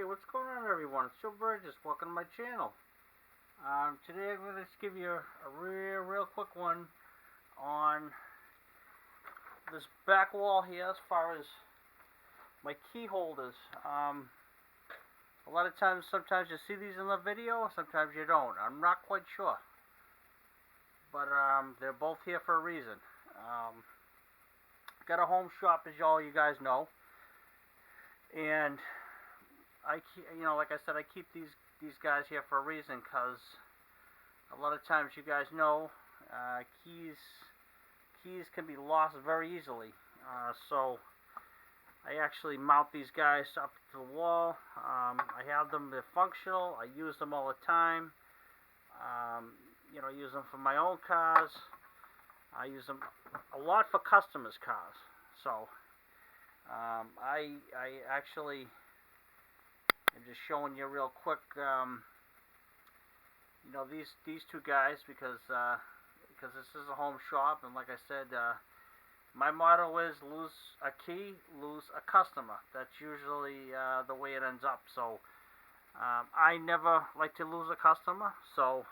what's going on, everyone? It's Joe Burgess. Welcome to my channel. Today I'm going to just give you a real quick one on this back wall here as far as my key holders. A lot of times, sometimes you see these in the video, sometimes you don't. I'm not quite sure. But they're both here for a reason. Got a home shop, as all you guys know. And like I said, I keep these guys here for a reason, because a lot of times, you guys know, keys can be lost very easily. So I actually mount these guys up to the wall. I have them; they're functional. I use them all the time. Use them for my own cars. I use them a lot for customers' cars. So I actually am just showing you real quick. These two guys, because this is a home shop, and like I said, my motto is lose a key, lose a customer. That's usually the way it ends up. So I never like to lose a customer. So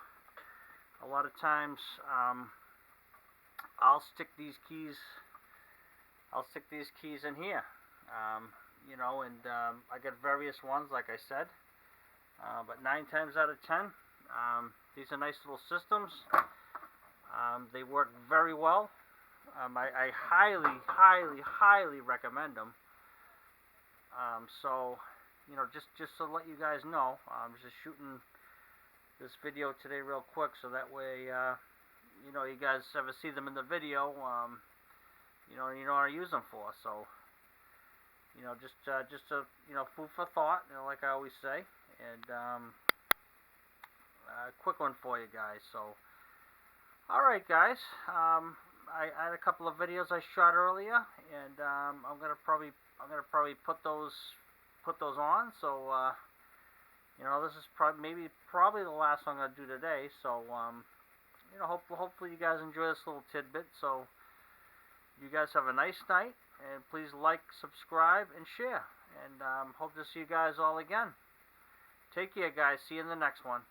a lot of times I'll stick these keys in here. I get various ones, like I said. But 9 times out of 10, these are nice little systems. They work very well. I highly recommend them. Just to let you guys know, I'm just shooting this video today real quick, so that way, you guys ever see them in the video, you know what I use them for. So, just food for thought, like I always say. And a quick one for you guys. So, all right, guys. I had a couple of videos I shot earlier, and I'm gonna probably put those on. So, this is probably the last one I'm gonna do today. So, hopefully you guys enjoy this little tidbit. So, you guys have a nice night, and please like, subscribe, and share. And hope to see you guys all again. Take care, guys. See you in the next one.